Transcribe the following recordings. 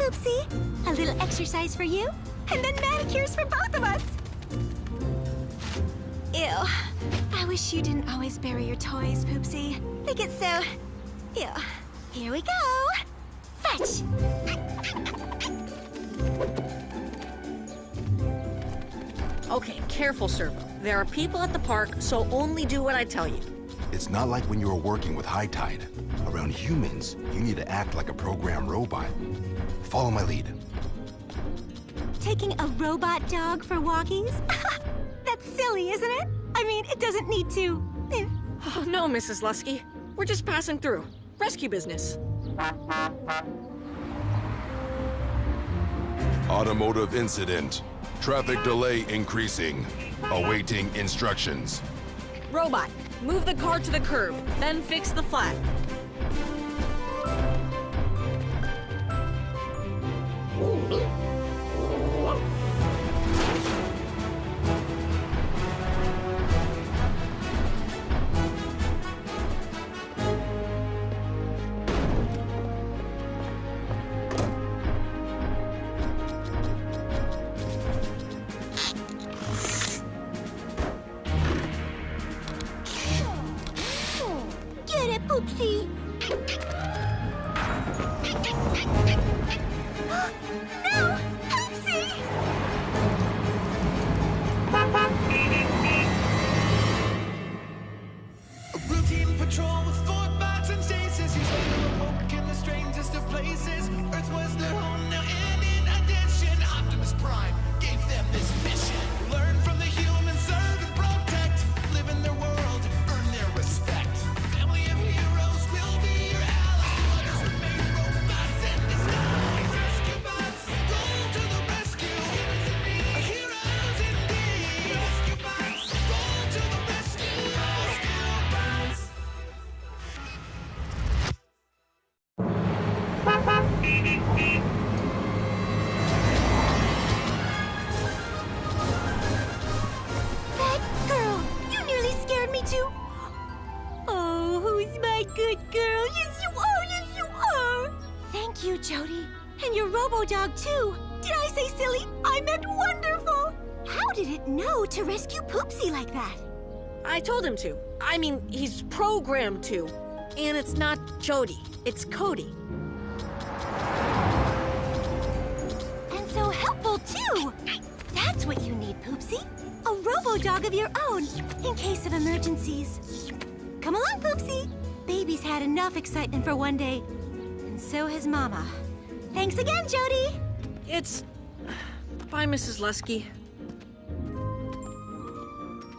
Poopsie. A little exercise for you, and then manicures for both of us. Ew. I wish you didn't always bury your toys, Poopsie. They get so... Ew. Here we go. Fetch! Okay, careful, Servo. There are people at the park, so only do what I tell you. It's not like when you were working with High Tide. Around humans, you need to act like a programmed robot. Follow my lead. Taking a robot dog for walkies? That's silly, isn't it? I mean, it doesn't need to... Oh, no, Mrs. Lusky. We're just passing through. Rescue business. Automotive incident. Traffic delay increasing. Awaiting instructions. Robot, move the car to the curb, then fix the flat. Get it, Poopsie! No! Poopsie! A routine patrol with 4 bots and stasis. He's awoke in the strangest of places. Earth was their home now, and in addition, Optimus Prime gave them this mission. Learn from the humans, serve and protect. Live in their world, earn their respect. Family of heroes will be your allies. Remain robots in disguise. Rescue bots, roll to the rescue. Heroes indeed. Rescue bots, roll to the rescue. Rescue bots. That girl! You nearly scared me too! Oh, who's my good girl? Yes, you are! Yes, you are! Thank you, Jody. And your robo-dog, too. Did I say silly? I meant wonderful! How did it know to rescue Poopsie like that? I told him to. I mean, he's programmed to. And it's not Jody, it's Cody. And so helpful, too! That's what you need, Poopsie. A robo-dog of your own, in case of emergencies. Come along, Poopsie. Baby's had enough excitement for one day. And so has Mama. Thanks again, Jody! It's... Bye, Mrs. Lusky.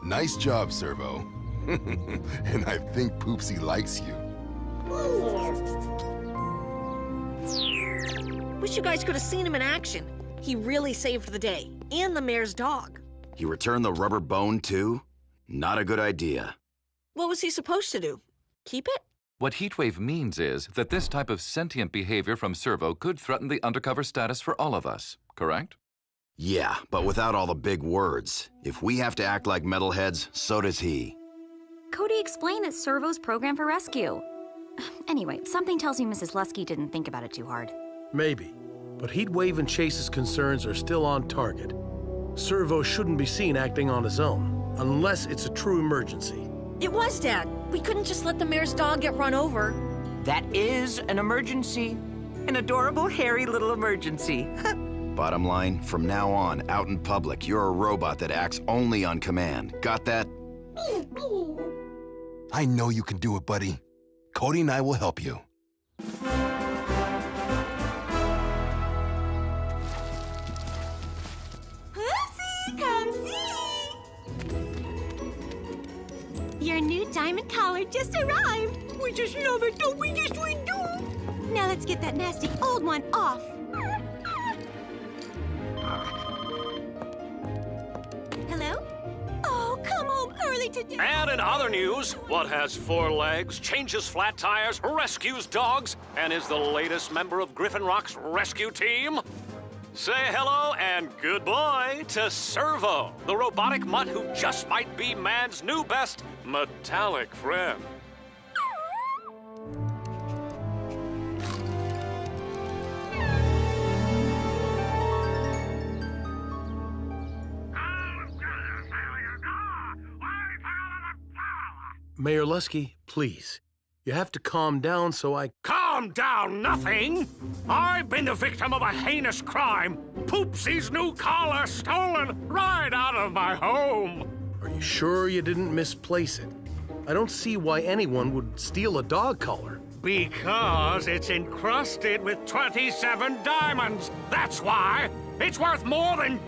Nice job, Servo. And I think Poopsie likes you. Wish you guys could have seen him in action. He really saved the day, and the mayor's dog. He returned the rubber bone, too? Not a good idea. What was he supposed to do? Keep it? What Heatwave means is that this type of sentient behavior from Servo could threaten the undercover status for all of us, correct? Yeah, but without all the big words. If we have to act like metalheads, so does he. Cody explained that Servo's programmed for rescue. Anyway, something tells me Mrs. Lusky didn't think about it too hard. Maybe, but Heatwave and Chase's concerns are still on target. Servo shouldn't be seen acting on his own, unless it's a true emergency. It was, Dad. We couldn't just let the mayor's dog get run over. That is an emergency. An adorable, hairy little emergency. Bottom line, from now on, out in public, you're a robot that acts only on command. Got that? I know you can do it, buddy. Cody and I will help you. Poopsie, come see! Your new diamond collar just arrived. We just love it, don't we? Yes, we do. Now let's get that nasty old one off. Hello? Oh, come home early today. And in other news, what has 4 legs, changes flat tires, rescues dogs, and is the latest member of Griffin Rock's rescue team? Say hello and good boy to Servo, the robotic mutt who just might be man's new best metallic friend. Mayor Lusky, please. You have to calm down so I... Calm down, nothing! I've been the victim of a heinous crime. Poopsie's new collar stolen right out of my home. Are you sure you didn't misplace it? I don't see why anyone would steal a dog collar. Because it's encrusted with 27 diamonds. That's why. It's worth more than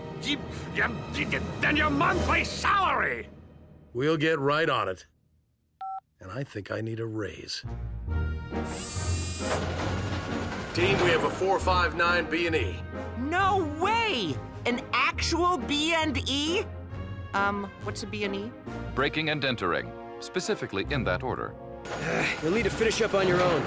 your monthly salary. We'll get right on it. And I think I need a raise. Team, we have a 459 B&E. No way! An actual B&E? What's a B&E? Breaking and entering, specifically in that order. You'll need to finish up on your own.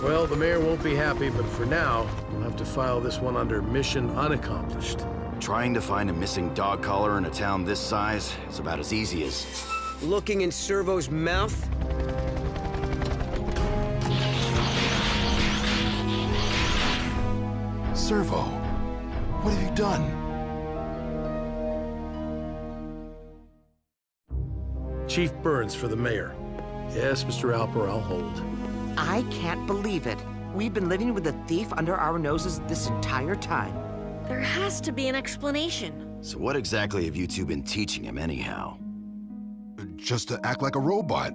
Well, the mayor won't be happy, but for now, we'll have to file this one under mission unaccomplished. Trying to find a missing dog collar in a town this size is about as easy as... Looking in Servo's mouth? Servo, what have you done? Chief Burns for the mayor. Yes, Mr. Alper, I'll hold. I can't believe it. We've been living with a thief under our noses this entire time. There has to be an explanation. So what exactly have you two been teaching him anyhow? Just to act like a robot.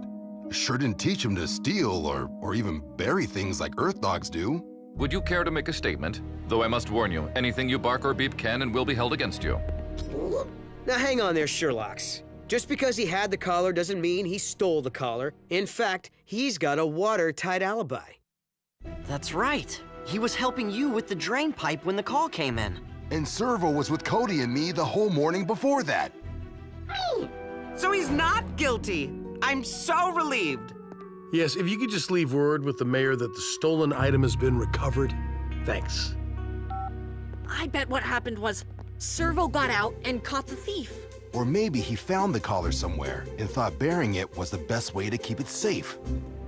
Sure didn't teach him to steal or even bury things like Earth dogs do. Would you care to make a statement? Though I must warn you, anything you bark or beep can and will be held against you. Now hang on there, Sherlocks. Just because he had the collar doesn't mean he stole the collar. In fact, he's got a watertight alibi. That's right. He was helping you with the drain pipe when the call came in. And Servo was with Cody and me the whole morning before that. So he's not guilty. I'm so relieved. Yes, if you could just leave word with the mayor that the stolen item has been recovered. Thanks. I bet what happened was Servo got out and caught the thief. Or maybe he found the collar somewhere and thought burying it was the best way to keep it safe.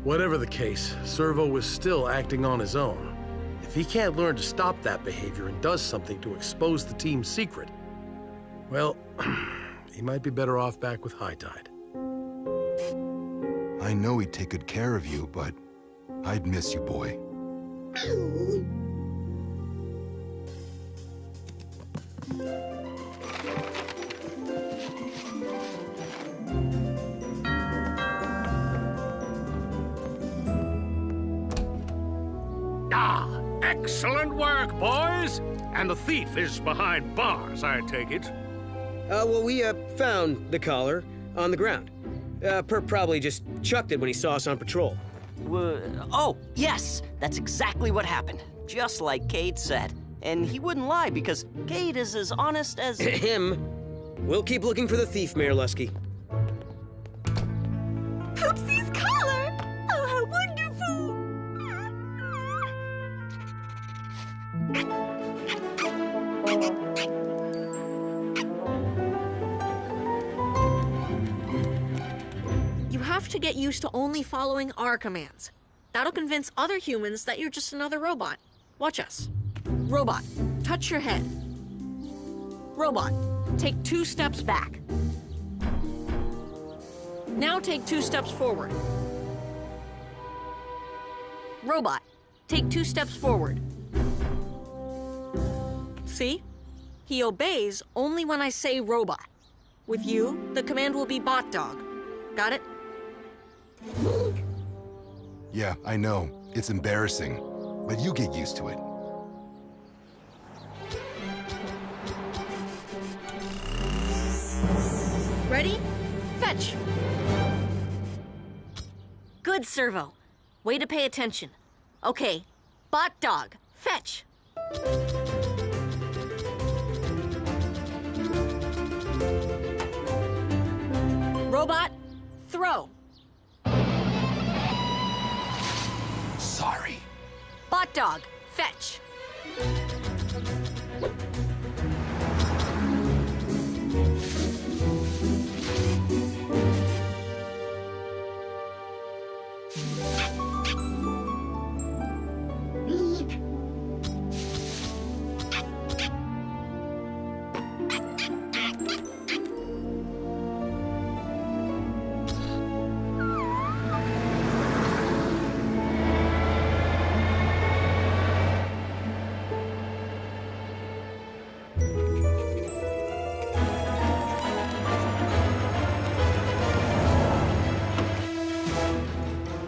Whatever the case, Servo was still acting on his own. If he can't learn to stop that behavior and does something to expose the team's secret, well, he might be better off back with High Tide. I know he'd take good care of you, but I'd miss you, boy. Excellent work, boys! And the thief is behind bars, I take it. Well, we found the collar on the ground. Perp probably just chucked it when he saw us on patrol. Oh, yes! That's exactly what happened. Just like Cade said. And he wouldn't lie because Cade is as honest as... Him? We'll keep looking for the thief, Mayor Lusky. Poopsie's collar! Oh, how wonderful! You have to get used to only following our commands. That'll convince other humans that you're just another robot. Watch us. Robot, touch your head. Robot, take 2 steps back. Now take 2 steps forward. Robot, take 2 steps forward. See? He obeys only when I say robot. With you, the command will be bot dog. Got it? Yeah, I know. It's embarrassing, but you get used to it. Ready? fetch. Good, Servo. Way to pay attention. Okay, bot dog, fetch. Robot, throw. Sorry. Bot dog, fetch.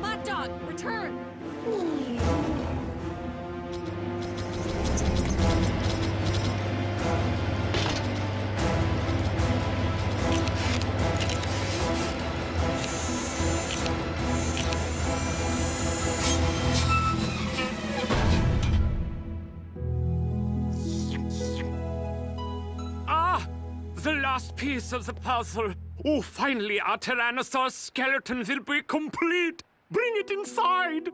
Bot dog, return. Ah! The last piece of the puzzle. Oh, finally, our Tyrannosaurus skeleton will be complete. Bring it inside.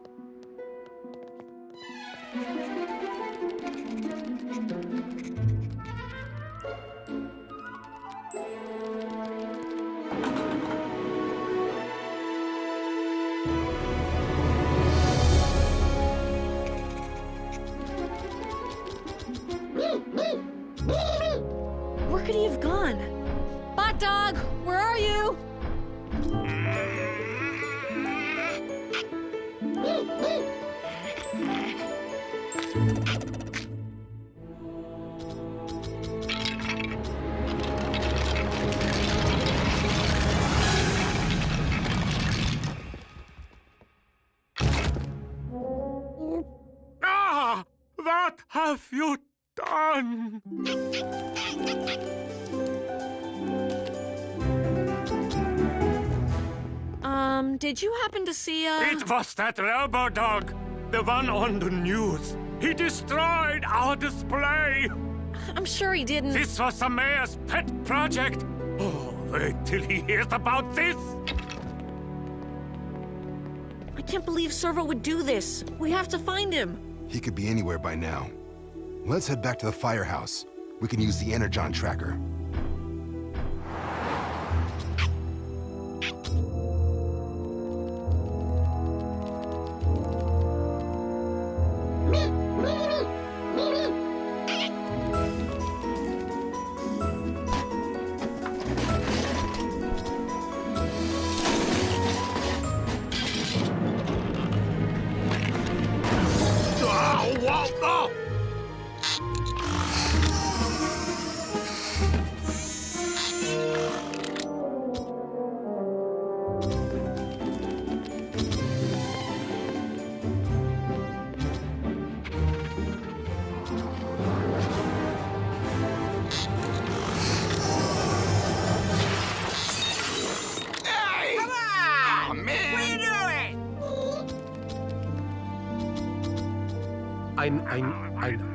Where could he have gone? Bot dog, where are you? Ah! What have you done? Did you happen to see It was that robo-dog, the one on the news. He destroyed our display. I'm sure he didn't. This was the mayor's pet project. Oh, wait till he hears about this. I can't believe Servo would do this. We have to find him. He could be anywhere by now. Let's head back to the firehouse. We can use the Energon tracker.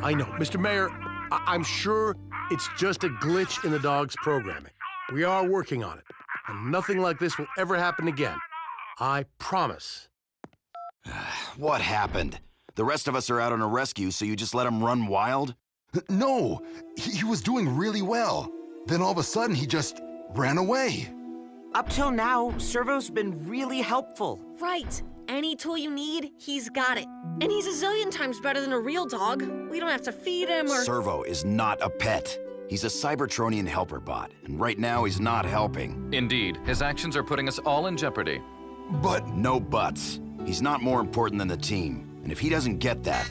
I know. Mr. Mayor, I'm sure it's just a glitch in the dog's programming. We are working on it, and nothing like this will ever happen again. I promise. What happened? The rest of us are out on a rescue, so you just let him run wild? No! He was doing really well. Then all of a sudden, he just ran away. Up till now, Servo's been really helpful. Right. Any tool you need, he's got it. And he's a zillion times better than a real dog. We don't have to feed him or... Servo is not a pet. He's a Cybertronian helper bot, and right now he's not helping. Indeed, his actions are putting us all in jeopardy. But... No buts. He's not more important than the team. And if he doesn't get that...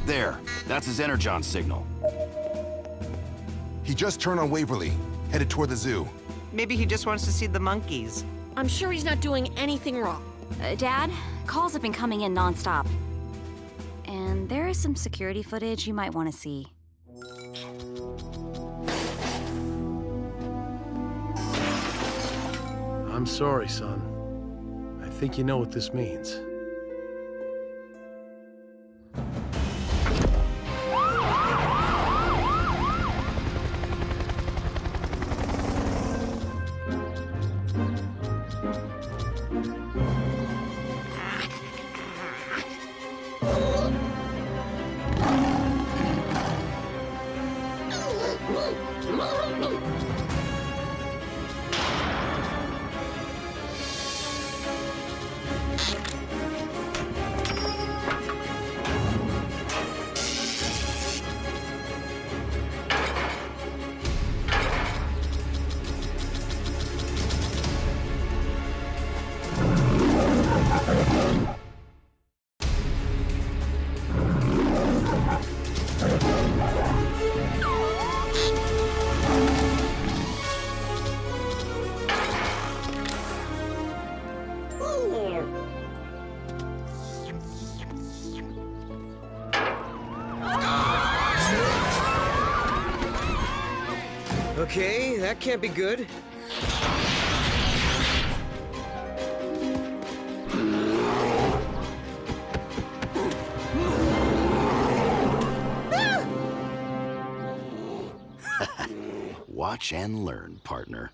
There, that's his Energon signal. He just turned on Waverly, headed toward the zoo. Maybe he just wants to see the monkeys. I'm sure he's not doing anything wrong. Dad, calls have been coming in nonstop. And there is some security footage you might want to see. I'm sorry, son. I think you know what this means. Okay, that can't be good. Watch and learn, partner.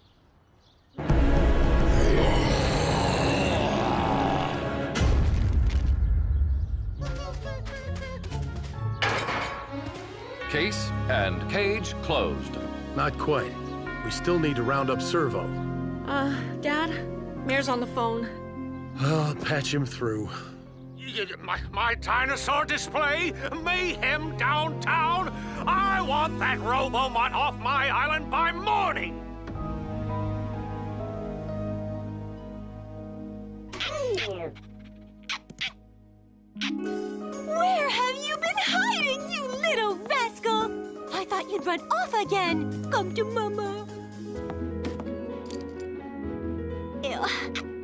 Case and cage closed. Not quite. We still need to round up Servo. Dad? Mayor's on the phone. I'll patch him through. My dinosaur display? Mayhem downtown? I want that robo-mutt off my island by morning! Where have you been hiding, you little rascal? I thought you'd run off again. Come to Mama. Ew,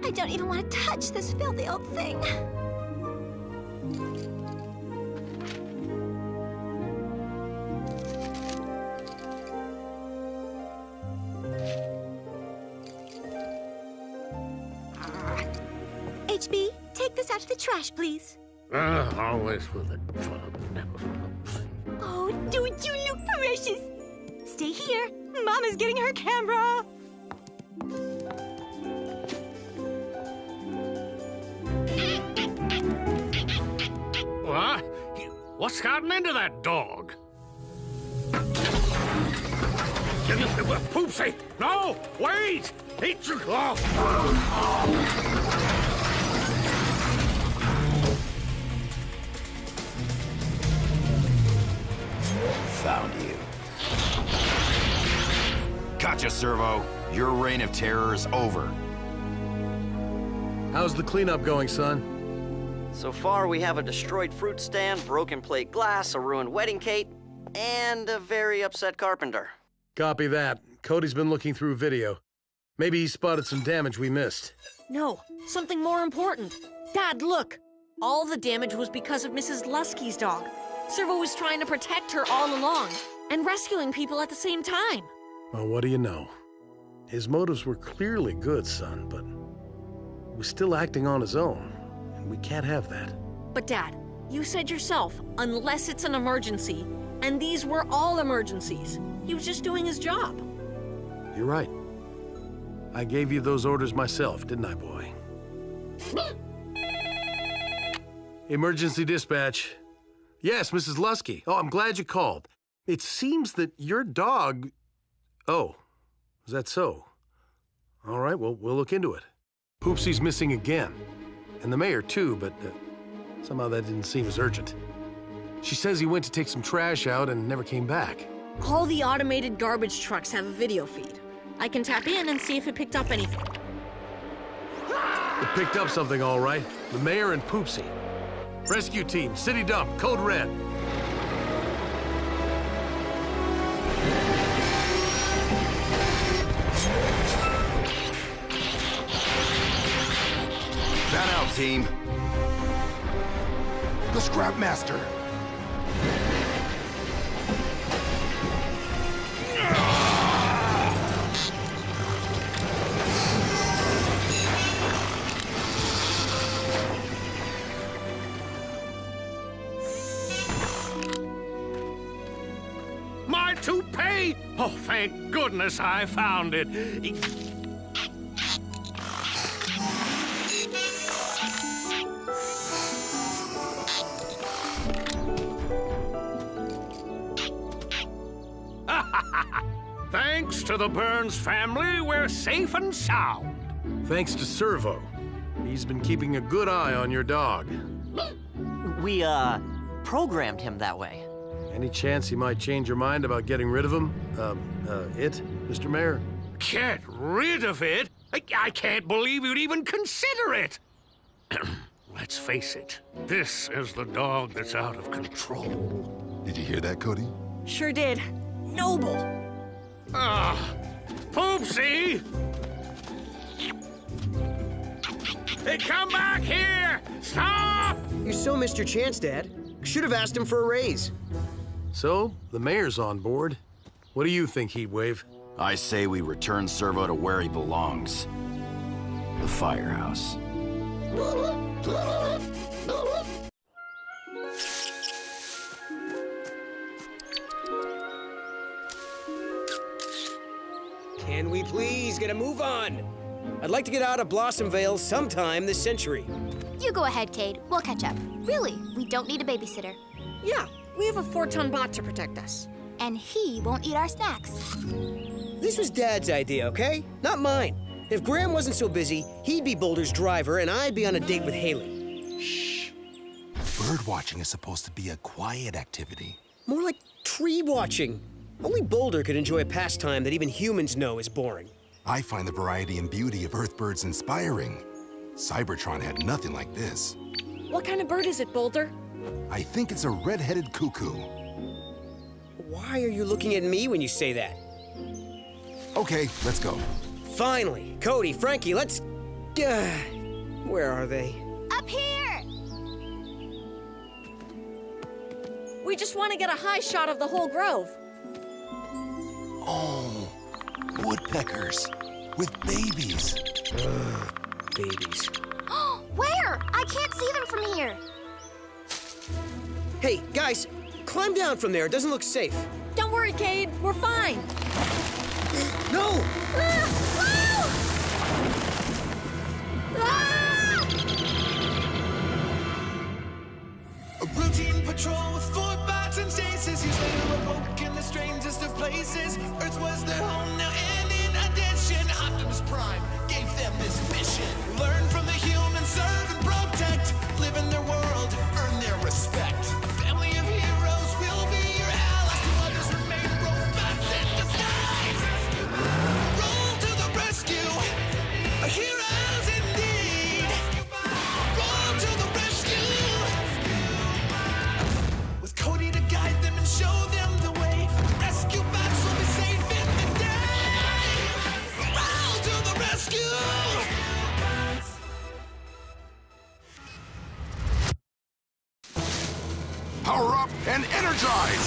I don't even want to touch this filthy old thing. HB, take this out to the trash, please. Always with it. Oh, don't you look precious? Stay here. Mama's getting her camera. What? What's gotten into that dog? Poopsie! No! Wait! Found you. Gotcha, Servo. Your reign of terror is over. How's the cleanup going, son? So far, we have a destroyed fruit stand, broken plate glass, a ruined wedding cake, and a very upset carpenter. Copy that. Cody's been looking through video. Maybe he spotted some damage we missed. No, something more important. Dad, look! All the damage was because of Mrs. Lusky's dog. Servo was trying to protect her all along, and rescuing people at the same time. Well, what do you know? His motives were clearly good, son, but he was still acting on his own, and we can't have that. But Dad, you said yourself, unless it's an emergency, and these were all emergencies. He was just doing his job. You're right. I gave you those orders myself, didn't I, boy? Emergency dispatch. Yes, Mrs. Lusky. Oh, I'm glad you called. It seems that your dog... Oh, is that so? All right, well, we'll look into it. Poopsie's missing again. And the mayor, too, but somehow that didn't seem as urgent. She says he went to take some trash out and never came back. All the automated garbage trucks have a video feed. I can tap in and see if it picked up anything. It picked up something, all right. The mayor and Poopsie. Rescue team, city dump, code red. Fan out, team. The Scrap Master. my toupee! Oh, thank goodness I found it. Thanks to the Burns family, we're safe and sound. Thanks to Servo. He's been keeping a good eye on your dog. We, programmed him that way. Any chance he might change your mind about getting rid of him? Mr. Mayor? Get rid of it? I can't believe you'd even consider it. Let's face it, this is the dog that's out of control. Did you hear that, Cody? Sure did. Noble. Ah, Poopsie! Hey, come back here! Stop! You so missed your chance, Dad. Should have asked him for a raise. So, the mayor's on board. What do you think, Heatwave? I say we return Servo to where he belongs. The firehouse. Can we please get a move on? I'd like to get out of Blossom Vale sometime this century. You go ahead, Cade. We'll catch up. Really, we don't need a babysitter. Yeah, we have a 4-ton bot to protect us. And he won't eat our snacks. This was Dad's idea, okay? Not mine. If Graham wasn't so busy, he'd be Boulder's driver and I'd be on a date with Haley. Shh. Bird watching is supposed to be a quiet activity. More like tree watching. Only Boulder could enjoy a pastime that even humans know is boring. I find the variety and beauty of Earthbirds inspiring. Cybertron had nothing like this. What kind of bird is it, Boulder? I think it's a red-headed cuckoo. Why are you looking at me when you say that? Okay, let's go. Finally! Cody, Frankie, let's... where are they? Up here! We just want to get a high shot of the whole grove. Oh, woodpeckers with babies. Babies. Where? I can't see them from here. Hey, guys, climb down from there. It doesn't look safe. Don't worry, Cade. We're fine. No! A routine patrol with 4 bots and stasis. Years later, awoke in the strangest of places. Earth was their home now, and in addition, Optimus Prime gave them this mission. Learn from the humans, serve and protect. Live in their world, earn their respect. A family of heroes will be your allies. To others remain robots in disguise. Roll to the rescue, heroes indeed. Roll to the rescue. With Cody to guide them and show them the way. Rescue bots will be safe in the day. Roll to the rescue. Power up and energize!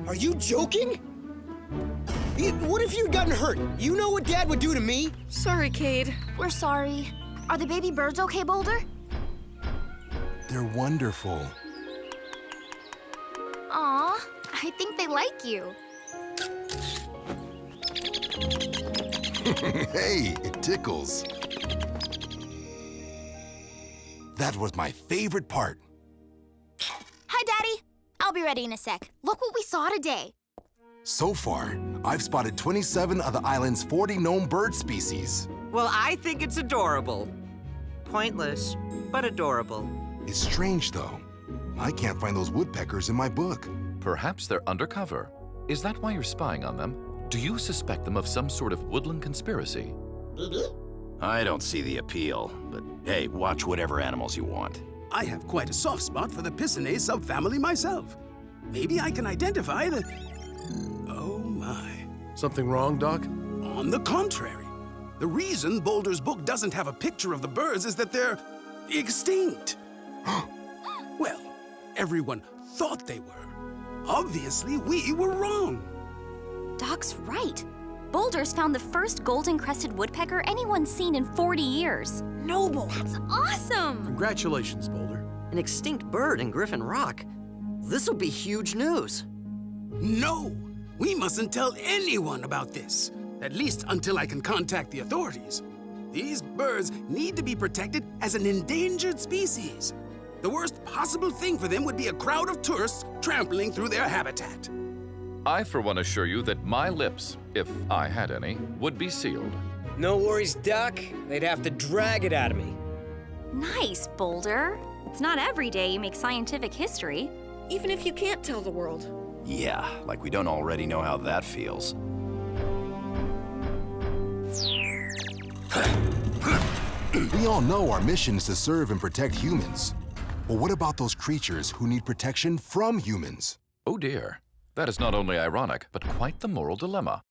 Are you joking? What if you'd gotten hurt? You know what Dad would do to me? Sorry, Cade. We're sorry. Are the baby birds okay, Boulder? They're wonderful. Aw, I think they like you. Hey, it tickles. That was my favorite part. Hi, Daddy. I'll be ready in a sec. Look what we saw today. So far, I've spotted 27 of the island's 40 known bird species. Well, I think it's adorable. Pointless, but adorable. It's strange, though. I can't find those woodpeckers in my book. Perhaps they're undercover. Is that why you're spying on them? Do you suspect them of some sort of woodland conspiracy? I don't see the appeal, but hey, watch whatever animals you want. I have quite a soft spot for the Piscidae subfamily myself. Maybe I can identify the... Oh my. Something wrong, Doc? On the contrary. The reason Boulder's book doesn't have a picture of the birds is that they're extinct. Well, everyone thought they were. Obviously, we were wrong. Doc's right. Boulder's found the first golden-crested woodpecker anyone's seen in 40 years. Noble. That's awesome! Congratulations, Boulder. An extinct bird in Griffin Rock. This'll be huge news. No! We mustn't tell anyone about this. At least until I can contact the authorities. These birds need to be protected as an endangered species. The worst possible thing for them would be a crowd of tourists trampling through their habitat. I, for one, assure you that my lips, if I had any, would be sealed. No worries, Doc. They'd have to drag it out of me. Nice, Boulder. It's not every day you make scientific history. Even if you can't tell the world. Yeah, like we don't already know how that feels. We all know our mission is to serve and protect humans. But what about those creatures who need protection from humans? Oh dear. That is not only ironic, but quite the moral dilemma.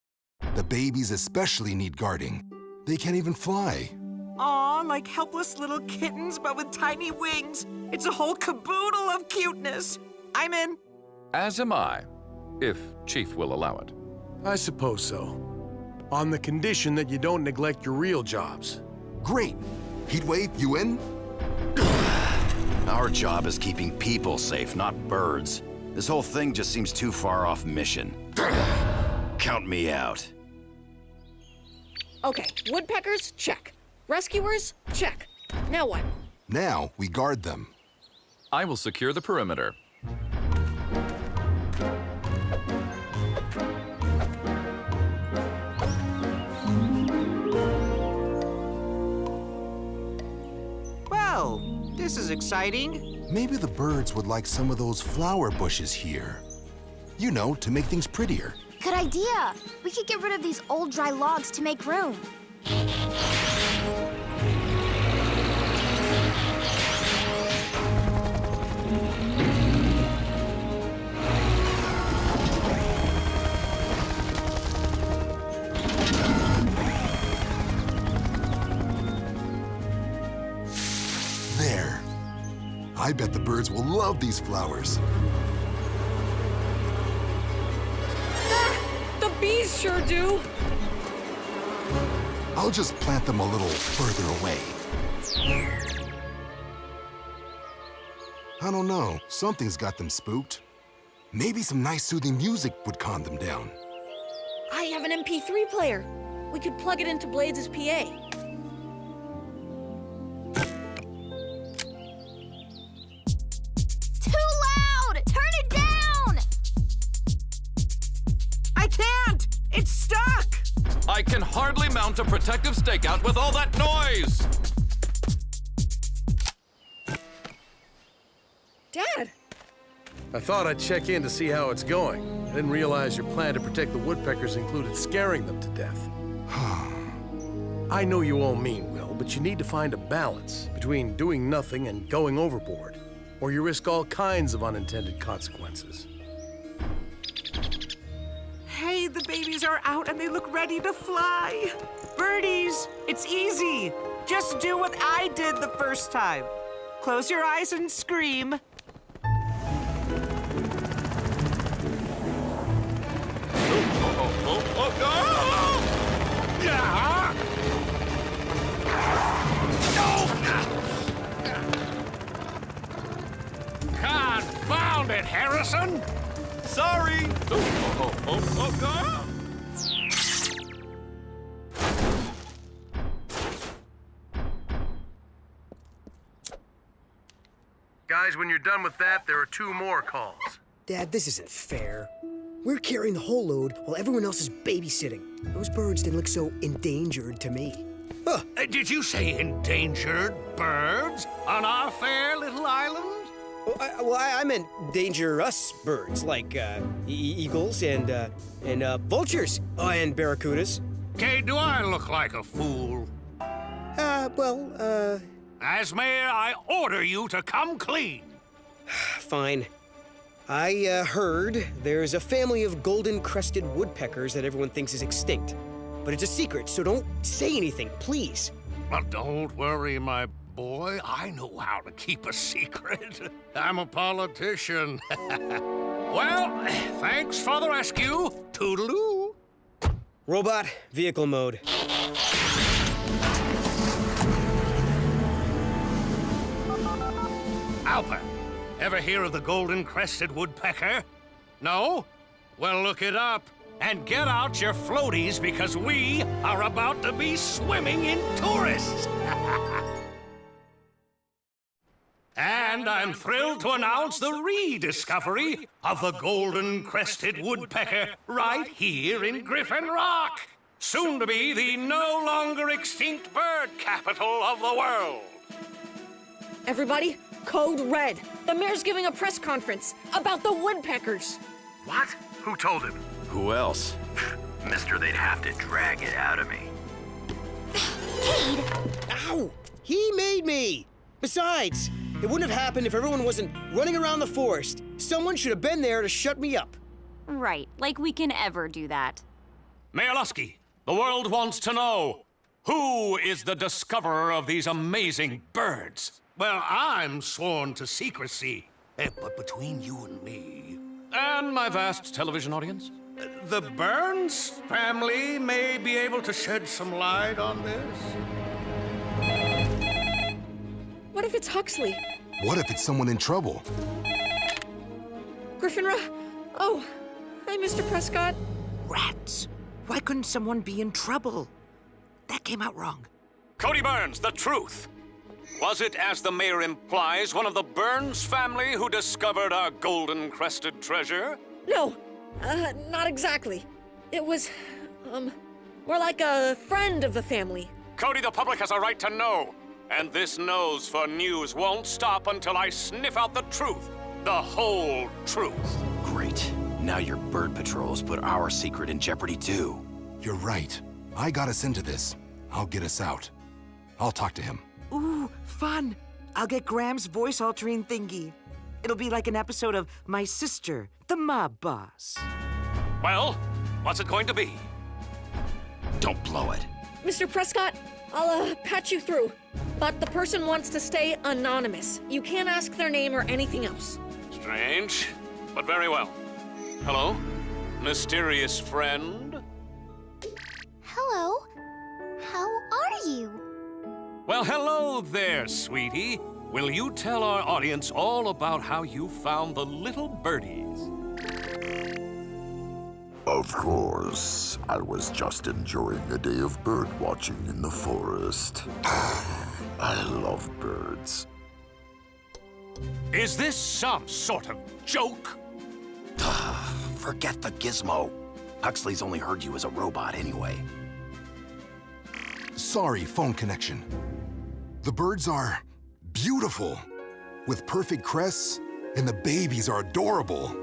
The babies especially need guarding. They can't even fly. Aw, like helpless little kittens, but with tiny wings. It's a whole caboodle of cuteness. I'm in. As am I, if Chief will allow it. I suppose so. On the condition that you don't neglect your real jobs. Great. Heatwave, you in? Our job is keeping people safe, not birds. This whole thing just seems too far off mission. Count me out. Okay, woodpeckers, check. Rescuers, check. Now what? Now we guard them. I will secure the perimeter. Well, this is exciting. Maybe the birds would like some of those flower bushes here. You know, to make things prettier. Good idea. We could get rid of these old dry logs to make room. There. I bet the birds will love these flowers. The bees sure do. I'll just plant them a little further away. I don't know. Something's got them spooked. Maybe some nice soothing music would calm them down. I have an MP3 player. We could plug it into Blades' PA. Too loud! Turn it down! I can't! It's stuck! I can hardly mount a protective stakeout with all that noise! Dad! I thought I'd check in to see how it's going. I didn't realize your plan to protect the woodpeckers included scaring them to death. I know you all mean well, but you need to find a balance between doing nothing and going overboard, or you risk all kinds of unintended consequences. Hey, the babies are out and they look ready to fly. Birdies, it's easy. Just do what I did the first time. Close your eyes and scream. Confound it, Harrison! Sorry! Guys, when you're done with that, there are 2 more calls. Dad, this isn't fair. We're carrying the whole load while everyone else is babysitting. Those birds didn't look so endangered to me. Huh. Did you say endangered birds on our fair little island? I meant dangerous birds, like eagles and vultures. Oh, and barracudas. Okay, do I look like a fool? As mayor, I order you to come clean. Fine. I heard there's a family of golden-crested woodpeckers that everyone thinks is extinct. But it's a secret, so don't say anything, please. Well, don't worry, my boy. I know how to keep a secret. I'm a politician. Well, thanks for the rescue. Toodaloo. Robot, vehicle mode. I'll helper. Ever hear of the golden-crested woodpecker? No? Well, look it up. And get out your floaties because we are about to be swimming in tourists. And I'm thrilled to announce the rediscovery of the golden-crested woodpecker right here in Griffin Rock. Soon to be the no longer extinct bird capital of the world. Everybody, code red. The mayor's giving a press conference about the woodpeckers. What? Who told him? Who else? Mister, they'd have to drag it out of me. Ow! He made me! Besides, it wouldn't have happened if everyone wasn't running around the forest. Someone should have been there to shut me up. Right, like we can ever do that. Mayor Lusky, the world wants to know, who is the discoverer of these amazing birds? Well, I'm sworn to secrecy, but between you and me... and my vast television audience, the Burns family may be able to shed some light on this. What if it's Huxley? What if it's someone in trouble? Griffinra? Oh, hi, Mr. Prescott. Rats! Why couldn't someone be in trouble? That came out wrong. Cody Burns, the truth. Was it, as the mayor implies, one of the Burns family who discovered our golden-crested treasure? No, not exactly. It was, more like a friend of the family. Cody, the public has a right to know. And this nose for news won't stop until I sniff out the truth. The whole truth. Great. Now your bird patrols put our secret in jeopardy too. You're right. I got us into this. I'll get us out. I'll talk to him. Ooh, fun! I'll get Graham's voice-altering thingy. It'll be like an episode of My Sister, the Mob Boss. Well, what's it going to be? Don't blow it. Mr. Prescott, I'll, patch you through. But the person wants to stay anonymous. You can't ask their name or anything else. Strange, but very well. Hello, mysterious friend? Hello. How are you? Well, hello there, sweetie. Will you tell our audience all about how you found the little birdies? Of course. I was just enjoying a day of bird watching in the forest. I love birds. Is this some sort of joke? Forget the gizmo. Huxley's only heard you as a robot anyway. Sorry, phone connection. The birds are beautiful, with perfect crests, and the babies are adorable.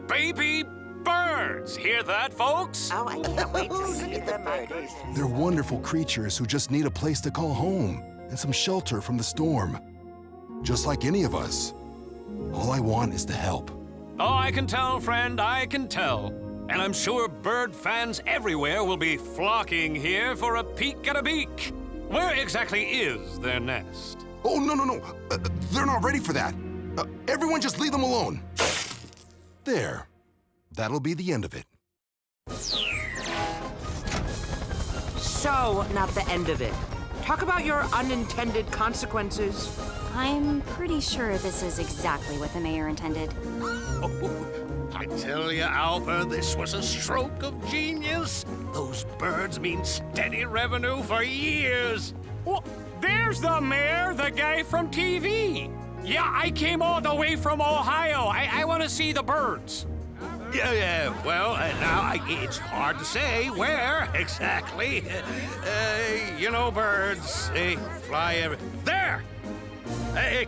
Baby birds! Hear that, folks? Oh, I can't wait to see the birdies. They're wonderful creatures who just need a place to call home and some shelter from the storm. Just like any of us. All I want is to help. Oh, I can tell, friend, I can tell. And I'm sure bird fans everywhere will be flocking here for a peek at a beak. Where exactly is their nest? Oh, no. They're not ready for that. Everyone just leave them alone. There. That'll be the end of it. So, not the end of it. Talk about your unintended consequences. I'm pretty sure this is exactly what the mayor intended. Oh, I tell you, Alpha, this was a stroke of genius. Those birds mean steady revenue for years. Oh, there's the mayor, the guy from TV. Yeah, I came all the way from Ohio. I want to see the birds. Yeah, well, now it's hard to say where exactly. You know, birds, they fly every... There!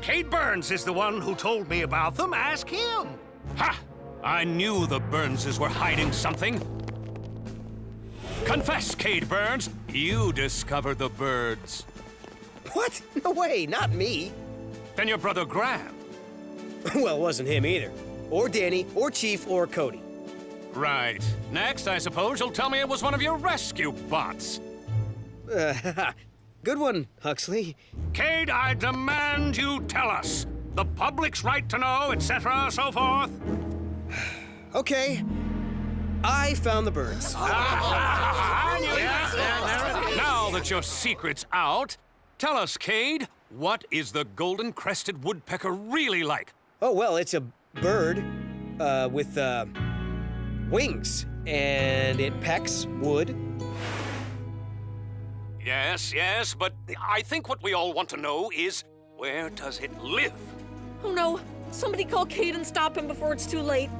Kate Burns is the one who told me about them. Ask him. Ha! I knew the Burnses were hiding something. Confess, Kate Burns, you discovered the birds. What? No way, not me. Then your brother Graham. Well, it wasn't him either. Or Danny, or Chief, or Cody. Right. Next, I suppose you'll tell me it was one of your rescue bots. Good one, Huxley. Cade, I demand you tell us. The public's right to know, etc., so forth. Okay. I found the birds. Now that your secret's out, tell us, Cade, What is the golden-crested woodpecker really like? Oh, well, it's a bird with wings, and it pecks wood. Yes, but I think what we all want to know is, where does it live? Oh no! Somebody call Cade and stop him before it's too late.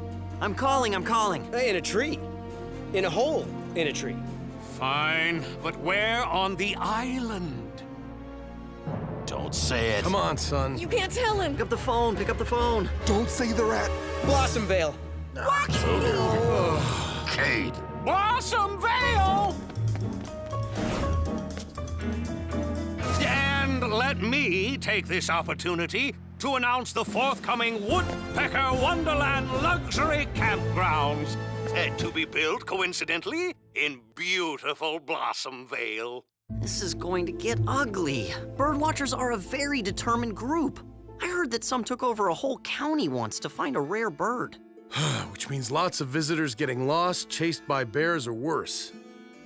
I'm calling. In a tree. In a hole in a tree. Fine, but where on the island? Don't say it. Come on, son. You can't tell him. Pick up the phone. Don't say they're at... Blossom Vale. What? Cade. Blossom Vale! And let me take this opportunity to announce the forthcoming Woodpecker Wonderland Luxury Campgrounds. To be built, coincidentally, in beautiful Blossom Vale. This is going to get ugly. Birdwatchers are a very determined group. I heard that some took over a whole county once to find a rare bird. Which means lots of visitors getting lost, chased by bears, or worse.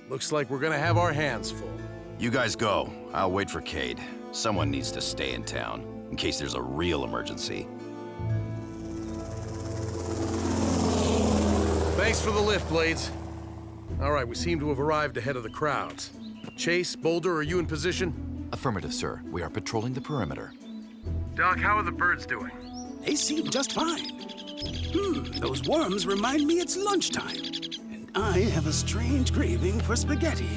Looks like we're gonna have our hands full. You guys go. I'll wait for Cade. Someone needs to stay in town, in case there's a real emergency. Thanks for the lift, Blades. All right, we seem to have arrived ahead of the crowds. Chase, Boulder, are you in position? Affirmative, sir. We are patrolling the perimeter. Doc, how are the birds doing? They seem just fine. Those worms remind me it's lunchtime. And I have a strange craving for spaghetti.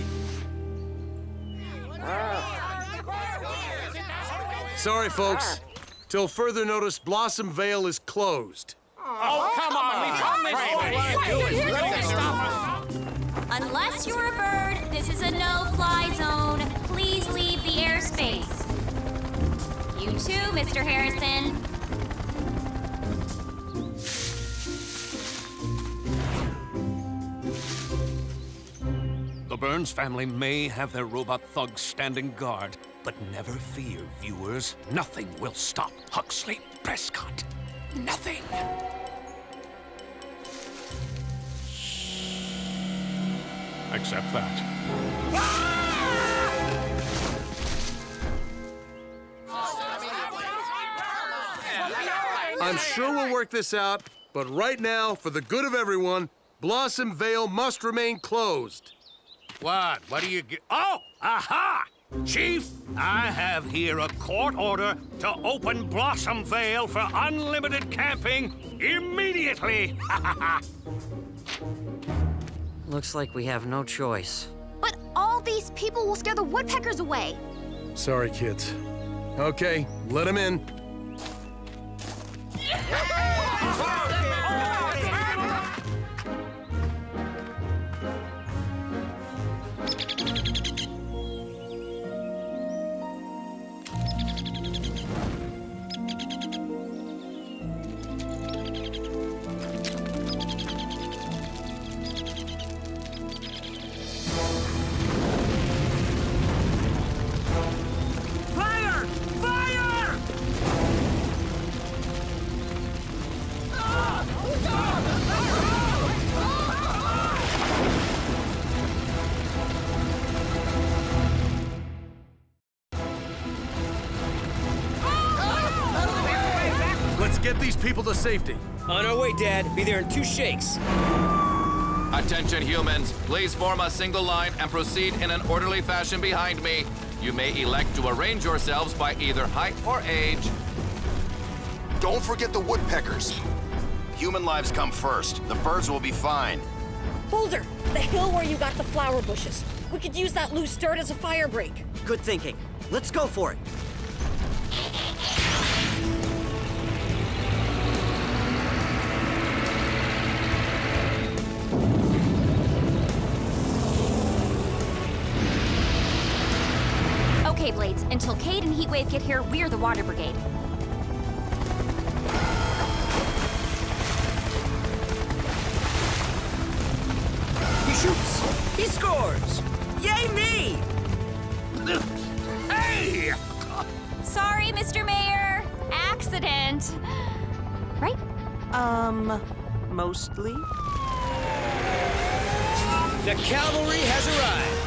Sorry, folks. Till further notice, Blossom Vale is closed. Oh, come on! Unless you're a bird, this is a no-fly zone. Please leave the airspace. You too, Mr. Harrison. The Burns family may have their robot thugs standing guard, but never fear, viewers. Nothing will stop Huxley Prescott. Nothing. Except that. I'm sure we'll work this out, but right now, for the good of everyone, Blossom Vale must remain closed. What? What do you get? Oh! Aha! Chief, I have here a court order to open Blossom Vale for unlimited camping immediately. Looks like we have no choice. But all these people will scare the woodpeckers away. Sorry, kids. Okay, let them in. Let's get these people to safety. On our way, Dad. Be there in 2 shakes. Attention, humans. Please form a single line and proceed in an orderly fashion behind me. You may elect to arrange yourselves by either height or age. Don't forget the woodpeckers. Human lives come first. The birds will be fine. Boulder, the hill where you got the flower bushes. We could use that loose dirt as a fire break. Good thinking. Let's go for it. Okay, Blades, until Cade and Heatwave get here, we're the water brigade. He shoots! He scores! Yay me! Hey! Sorry, Mr. Mayor. Accident. Right? Mostly. The cavalry has arrived.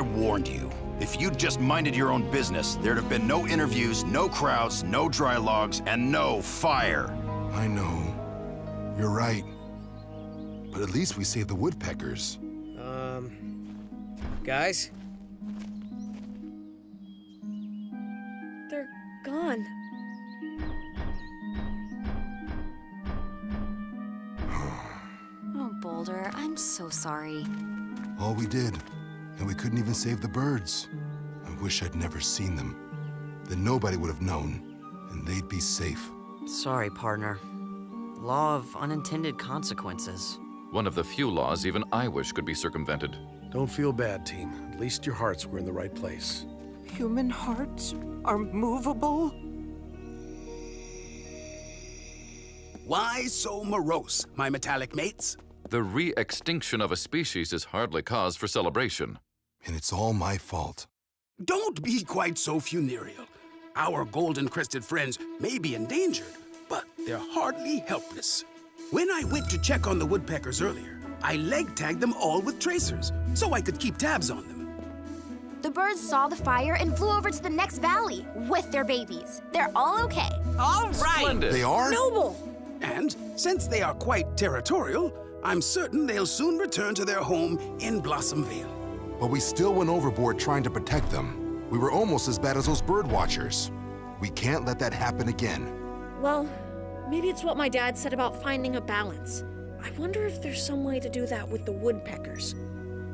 I warned you. If you'd just minded your own business, there'd have been no interviews, no crowds, no dry logs, and no fire. I know. You're right. But at least we saved the woodpeckers. Guys? They're gone. Oh, Boulder, I'm so sorry. All we did, and we couldn't even save the birds. I wish I'd never seen them. Then nobody would have known, and they'd be safe. Sorry, partner. Law of unintended consequences. One of the few laws even I wish could be circumvented. Don't feel bad, team. At least your hearts were in the right place. Human hearts are movable? Why so morose, my metallic mates? The re-extinction of a species is hardly cause for celebration. And it's all my fault. Don't be quite so funereal. Our golden-crested friends may be endangered, but they're hardly helpless. When I went to check on the woodpeckers earlier, I leg-tagged them all with tracers, so I could keep tabs on them. The birds saw the fire and flew over to the next valley with their babies. They're all okay. All right! Splendid. They are? Noble! And since they are quite territorial, I'm certain they'll soon return to their home in Blossom Vale. But we still went overboard trying to protect them. We were almost as bad as those bird watchers. We can't let that happen again. Well, maybe it's what my dad said about finding a balance. I wonder if there's some way to do that with the woodpeckers.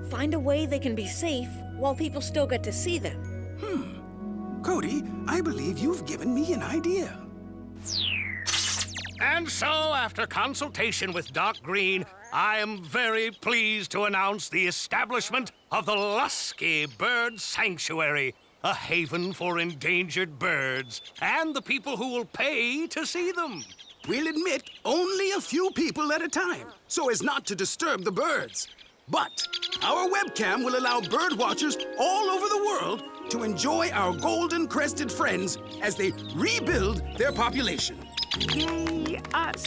Find a way they can be safe while people still get to see them. Cody, I believe you've given me an idea. And so, after consultation with Doc Green, I am very pleased to announce the establishment of the Lusky Bird Sanctuary, a haven for endangered birds, and the people who will pay to see them. We'll admit only a few people at a time, so as not to disturb the birds. But our webcam will allow bird watchers all over the world to enjoy our golden-crested friends as they rebuild their population. Yay, us!